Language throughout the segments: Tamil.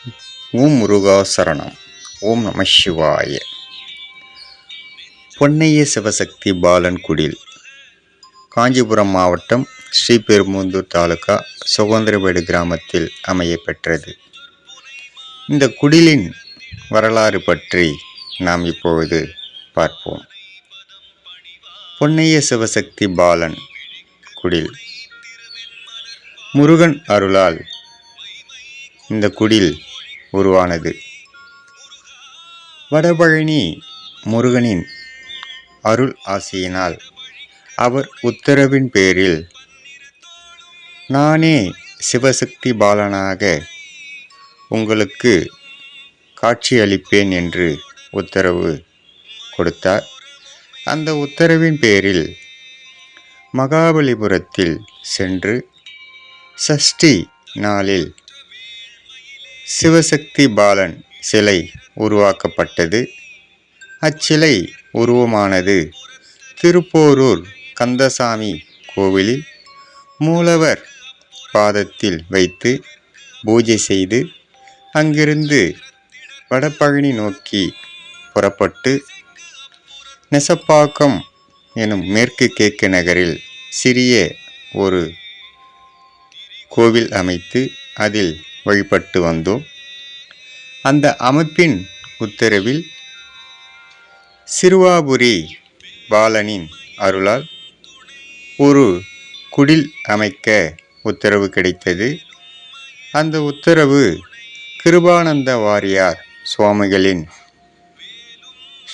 ஓம் முருகா சரணம். ஓம் நம சிவாய. பொன்னைய சிவசக்தி பாலன் குடில், காஞ்சிபுரம் மாவட்டம், ஸ்ரீபெரும்புதூர் தாலுகா, சுகந்திரபேடு கிராமத்தில் அமைய பெற்றது. இந்த குடிலின் வரலாறு பற்றி நாம் இப்பொழுது பார்ப்போம். பொன்னைய சிவசக்தி பாலன் குடில் முருகன் அருளால் இந்த குடில் உருவானது. வடபழனி முருகனின் அருள் ஆசியினால், அவர் உத்தரவின் பேரில் நானே சிவசக்தி பாலனாக உங்களுக்கு காட்சியளிப்பேன் என்று உத்தரவு கொடுத்தார். அந்த உத்தரவின் பேரில் மகாபலிபுரத்தில் சென்று சஷ்டி நாளில் சிவசக்தி பாலன் சிலை உருவாக்கப்பட்டது. அச்சிலை உருவமானது திருப்போரூர் கந்தசாமி கோவிலில் மூலவர் பாதத்தில் வைத்து பூஜை செய்து, அங்கிருந்து வடபழனி நோக்கி புறப்பட்டு நெசப்பாக்கம் எனும் மேற்கு கிழக்கு நகரில் சிறிய ஒரு கோவில் அமைத்து அதில் வழிபட்டு வந்தோம். அந்த அமைப்பின் உத்தரவில் சிறுவாபுரி பாலனின் அருளால் ஒரு குடில் அமைக்க உத்தரவு கிடைத்தது. அந்த உத்தரவு கிருபானந்த வாரியார் சுவாமிகளின்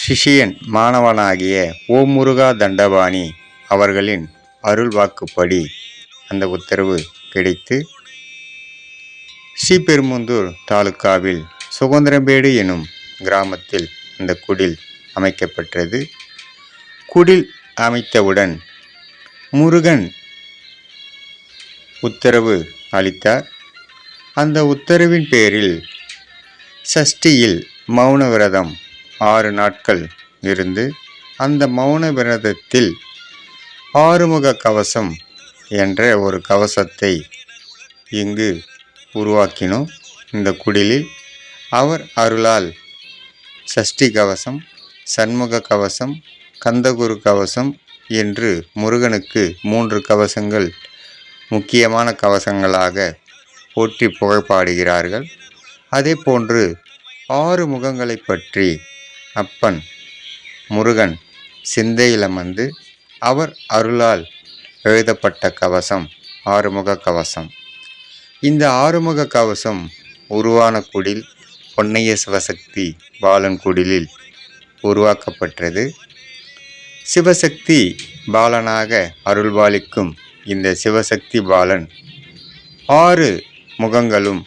சிஷியன் மாணவனாகிய ஓம் முருகா தண்டபாணி அவர்களின் அருள் வாக்குப்படி அந்த உத்தரவு கிடைத்து, ஸ்ரீபெரும்புதூர் தாலுகாவில் சுகந்திரபேடு எனும் கிராமத்தில் இந்த குடில் அமைக்கப்பட்டது. குடில் அமைத்தவுடன் முருகன் உத்தரவு அளித்தார். அந்த உத்தரவின் பேரில் சஷ்டியில் மௌன விரதம் 6 நாட்கள் இருந்து, அந்த மௌன விரதத்தில் ஆறுமுக கவசம் என்ற ஒரு கவசத்தை இங்கு உருவாக்கினோம். இந்த குடிலில் அவர் அருளால் சஷ்டி கவசம், சண்முக கவசம், கந்தகுரு கவசம் என்று முருகனுக்கு 3 கவசங்கள் முக்கியமான கவசங்களாக போற்றி புகழ்பாடுகிறார்கள். அதே போன்று 6 முகங்களை பற்றி அப்பன் முருகன் சிந்தையில் அமர்ந்து அவர் அருளால் எழுதப்பட்ட கவசம் ஆறுமுக கவசம். இந்த ஆறுமுக கவசம் உருவான குடில் பொன்னைய சிவசக்தி பாலன் குடிலில் உருவாக்கப்பட்டது. சிவசக்தி பாலனாக அருள்பாலிக்கும் இந்த சிவசக்தி பாலன் 6 முகங்களும்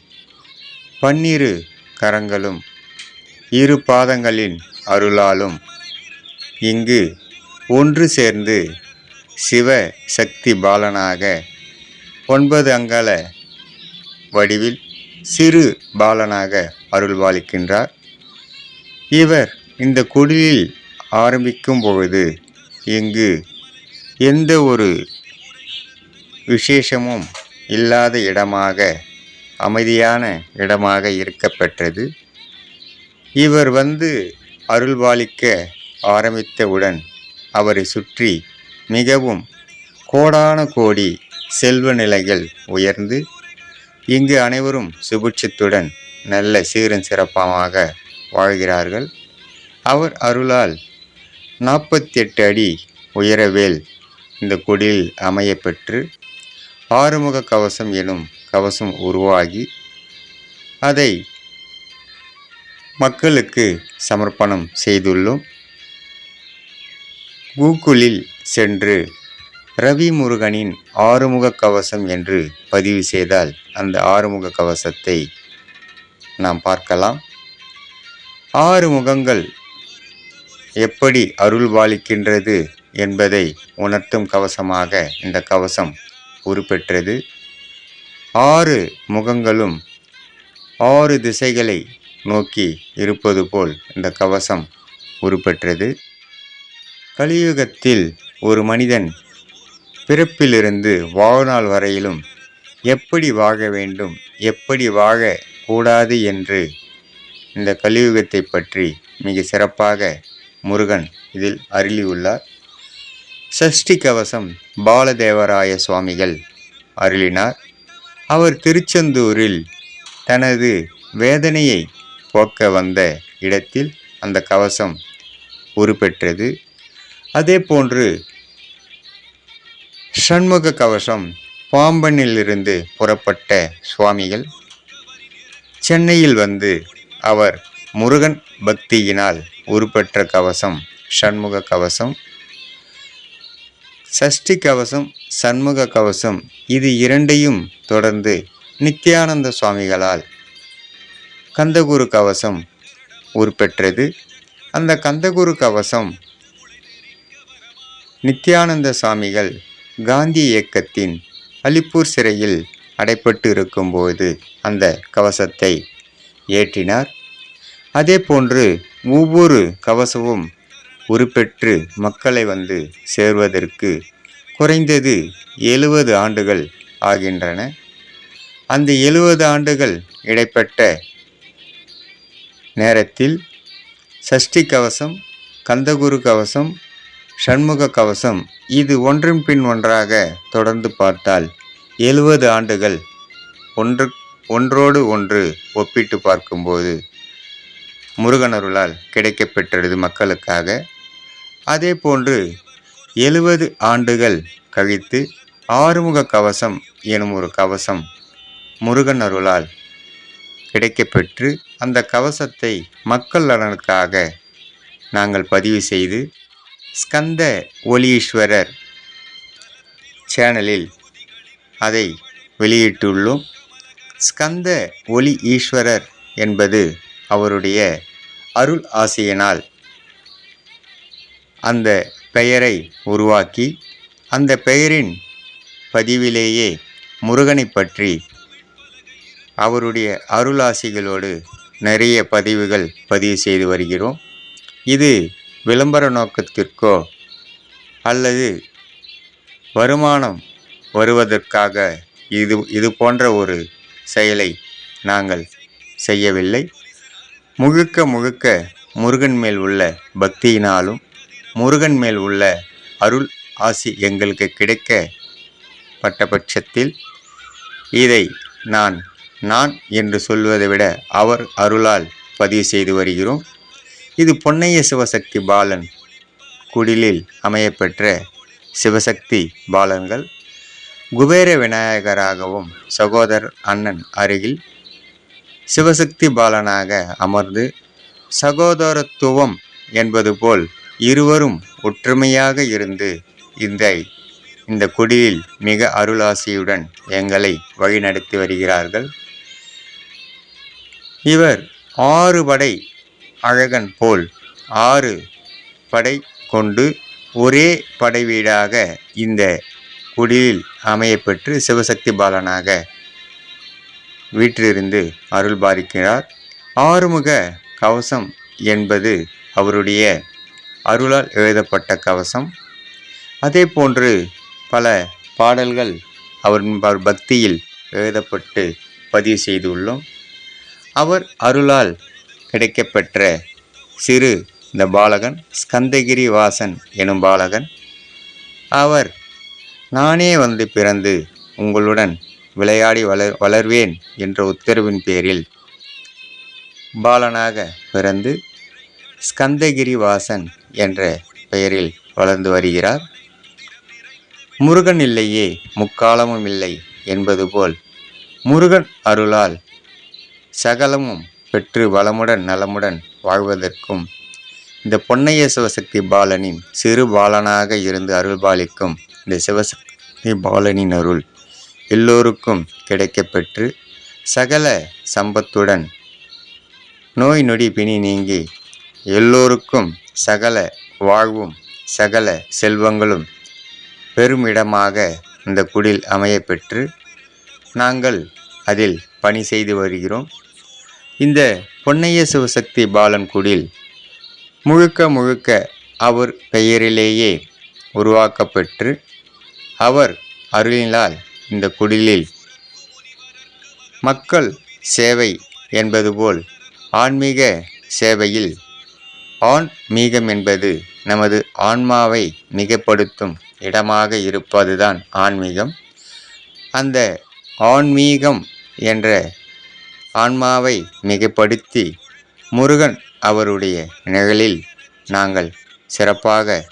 12 கரங்களும் 2 பாதங்களின் அருளாலும் இங்கு ஒன்று சேர்ந்து சிவசக்தி பாலனாக 9 அங்கல வடிவில் சிறு பாலனாக அருள்பாலிக்கின்றார். இவர் இந்த குடிலில் ஆரம்பிக்கும் பொழுது இங்கு எந்த ஒரு விசேஷமும் இல்லாத இடமாக, அமைதியான இடமாக இருக்கப்பெற்றது. இவர் வந்து அருள்பாலிக்க ஆரம்பித்தவுடன் அவரை சுற்றி மிகவும் கோடான கோடி செல்வ நிலைகள் உயர்ந்து, இங்கு அனைவரும் சுபிட்சத்துடன் நல்ல சீரும் சிறப்பாக வாழ்கிறார்கள். அவர் அருளால் 48 அடி உயரவேல் இந்த குடில் அமைய பெற்று ஆறுமுக கவசம் எனும் கவசம் உருவாகி, அதை மக்களுக்கு சமர்ப்பணம் செய்துள்ளோம். கூகுளில் சென்று ரவி முருகனின் ஆறுமுக கவசம் என்று பதிவு செய்தால் அந்த ஆறுமுக கவசத்தை நாம் பார்க்கலாம். 6 முகங்கள் எப்படி அருள்பாலிக்கின்றது என்பதை உணர்த்தும் கவசமாக இந்த கவசம் உருப்பெற்றது. 6 முகங்களும் 6 திசைகளை நோக்கி இருப்பது போல் இந்த கவசம் உருப்பெற்றது. கலியுகத்தில் ஒரு மனிதன் பிறப்பிலிருந்து வாழ்நாள் வரையிலும் எப்படி வாழ வேண்டும், எப்படி வாழ கூடாது என்று இந்த கலியுகத்தை பற்றி மிக சிறப்பாக முருகன் இதில் அருளியுள்ளார். சஷ்டி கவசம் பாலதேவராய சுவாமிகள் அருளினார். அவர் திருச்செந்தூரில் தனது வேதனையை போக்க வந்த இடத்தில் அந்த கவசம் உருப்பெற்றது. அதே போன்று சண்முக கவசம் பாம்பனிலிருந்து புறப்பட்ட சுவாமிகள் சென்னையில் வந்து அவர் முருகன் பக்தியினால் உருப்பெற்ற கவசம் சண்முக கவசம். சஷ்டி கவசம், சண்முக கவசம் இது இரண்டையும் தொடர்ந்து நித்யானந்த சுவாமிகளால் கந்தகுரு கவசம் உருப்பெற்றது. அந்த கந்தகுரு கவசம் நித்யானந்த சுவாமிகள் காந்தி இயக்கத்தின் அலிப்பூர் சிறையில் அடைப்பட்டு இருக்கும்போது அந்த கவசத்தை ஏற்றினார். அதே போன்று ஒவ்வொரு கவசமும் உருப்பெற்று மக்களை வந்து சேர்வதற்கு குறைந்தது 70 ஆண்டுகள் ஆகின்றன. அந்த 70 ஆண்டுகள் இடைப்பட்ட நேரத்தில் சஷ்டி கவசம், கந்தகுரு கவசம், சண்முக கவசம் இது ஒன்றின் பின் ஒன்றாக தொடர்ந்து பார்த்தால் 70 ஆண்டுகள் ஒன்றோடு ஒன்று ஒப்பிட்டு பார்க்கும்போது முருகனருளால் கிடைக்கப்பெற்றது மக்களுக்காக. அதே போன்று 70 ஆண்டுகள் கழித்து ஆறுமுக கவசம் எனும் ஒரு கவசம் முருகன் அருளால் கிடைக்கப்பெற்று அந்த கவசத்தை மக்கள் நலனுக்காக நாங்கள் பதிவு செய்து ஸ்கந்த ஒலீஸ்வரர் சேனலில் அதை வெளியிட்டுள்ளோம். ஸ்கந்த ஒலி ஈஸ்வரர் என்பது அவருடைய அருள் ஆசியினால் அந்த பெயரை உருவாக்கி அந்த பெயரின் பதிவிலேயே முருகனை பற்றி அவருடைய அருளாசிகளோடு நிறைய பதிவு செய்து வருகிறோம். இது விளம்பர நோக்கத்திற்கோ அல்லது வருமானம் வருவதற்காக இது போன்ற ஒரு செயலை நாங்கள் செய்யவில்லை. முழுக்க முருகன் மேல் உள்ள பக்தியினாலும் முருகன் மேல் உள்ள அருள் ஆசி எங்களுக்கு கிடைக்கப்பட்ட பட்சத்தில் இதை நான் என்று சொல்வதை விட அவர் அருளால் பதிவு செய்து வருகிறோம். இது பொன்னைய சிவசக்தி பாலன் குடிலில் அமையப்பெற்ற சிவசக்தி பாலன்கள் குபேர விநாயகராகவும் சகோதரர் அண்ணன் அருகில் சிவசக்தி பாலனாக அமர்ந்து சகோதரத்துவம் என்பது போல் இருவரும் ஒற்றுமையாக இருந்து இந்த குடிலில் மிக அருளாசியுடன் எங்களை வழிநடத்தி வருகிறார்கள். இவர் 6 படை அழகன் போல் 6 படை கொண்டு ஒரே படை வீடாக இந்த குடிலில் அமையப்பெற்று சிவசக்தி பாலனாக வீற்றிருந்து அருள் பாலிக்கிறார். ஆறுமுக கவசம் என்பது அவருடைய அருளால் எழுதப்பட்ட கவசம். அதே போன்று பல பாடல்கள் அவர் பக்தியில் எழுதப்பட்டு பதிவு செய்துள்ளோம். அவர் அருளால் கிடைக்கப்பெற்ற சிறு இந்த பாலகன் ஸ்கந்தகிரி வாசன் எனும் பாலகன். அவர் நானே வந்து பிறந்து உங்களுடன் விளையாடி வளர்வேன் என்ற உத்தரவின் பேரில் பாலனாக பிறந்து ஸ்கந்தகிரி வாசன் என்ற பெயரில் வளர்ந்து வருகிறார். முருகன் இல்லையே முக்காலமும் இல்லை என்பது போல் முருகன் அருளால் சகலமும் பெற்று வளமுடன் நலமுடன் வாழ்வதற்கும் இந்த பொன்னைய சிவசக்தி பாலனின் சிறு பாலனாக இருந்து அருள் பாலிக்கும் இந்த சிவசக்தி பாலனின் அருள் எல்லோருக்கும் கிடைக்கப்பெற்று சகல சம்பத்துடன் நோய் நொடி பிணி நீங்கி எல்லோருக்கும் சகல வாழ்வும் சகல செல்வங்களும் பெருமிடமாக இந்த குடில் அமையப்பெற்று நாங்கள் அதில் பணி செய்து வருகிறோம். இந்த பொன்னைய சிவசக்தி பாலன் குடில் முழுக்க அவர் பெயரிலேயே உருவாக்கப்பெற்று அவர் அருளினால் இந்த குடிலில் மக்கள் சேவை என்பது போல் ஆன்மீக சேவையில் ஆன்மீகம் என்பது நமது ஆன்மாவை மிகப்படுத்தும் இடமாக இருப்பதுதான் ஆன்மீகம். அந்த ஆன்மீகம் என்ற ஆன்மாவை மிகப்படுத்தி முருகன் அவருடைய நிழலில் நாங்கள் சிறப்பாக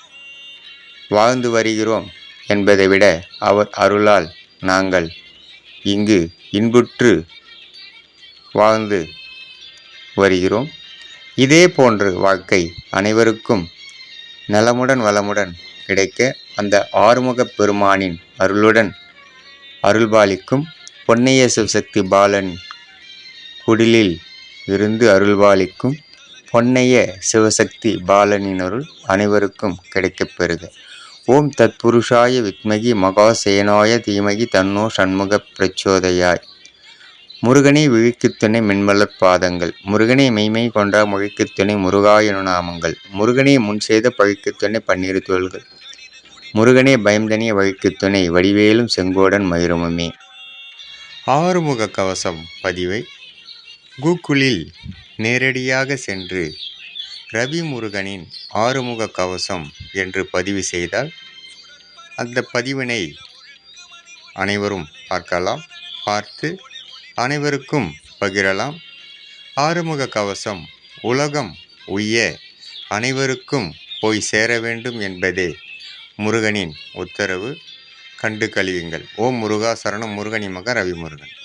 வாழ்ந்து வருகிறோம் என்பதை விட அவர் அருளால் நாங்கள் இங்கு இன்புற்று வாழ்ந்து வருகிறோம். இதே போன்ற வாழ்க்கை அனைவருக்கும் நலமுடன் வளமுடன் கிடைக்க அந்த ஆறுமுகப் பெருமானின் அருளுடன் அருள்பாலிக்கும் பொன்னைய சிவசக்தி பாலன் குடிலில் இருந்து அருள்பாலிக்கும் பொன்னைய சிவசக்தி பாலனின் அருள் அனைவருக்கும் கிடைக்கப் பெறுக. ஓம் தத்புருஷாய வித்மகி மகாசேனாய தீமகி தன்னோ சண்முக பிரச்சோதயாய். முருகனை விழிக்குத் துணை மென்மலர் பாதங்கள், முருகனை மெய்மை கொண்டா மொழிக்குத் துணை முருகா எனும் நாமங்கள், முருகனை முன் செய்த பழிக்குத் துணை பன்னிரு தோள்கள், முருகனே பயம்தனிய வழிக்குத் துணை வடிவேலும் செங்கோடன் மயிருமுமே. ஆறுமுக கவசம் பதிவை கூகுளில் நேரடியாக சென்று ரவி முருகனின் ஆறுமுக கவசம் என்று பதிவு செய்தால் அந்த பதிவினை அனைவரும் பார்க்கலாம். பார்த்து அனைவருக்கும் பகிரலாம். ஆறுமுக கவசம் உலகம் உய்ய அனைவருக்கும் போய் சேர வேண்டும் என்பதே முருகனின் உத்தரவு. கண்டு கழியுங்கள். ஓம் முருகா சரணம். முருகனி மக ரவி முருகன்.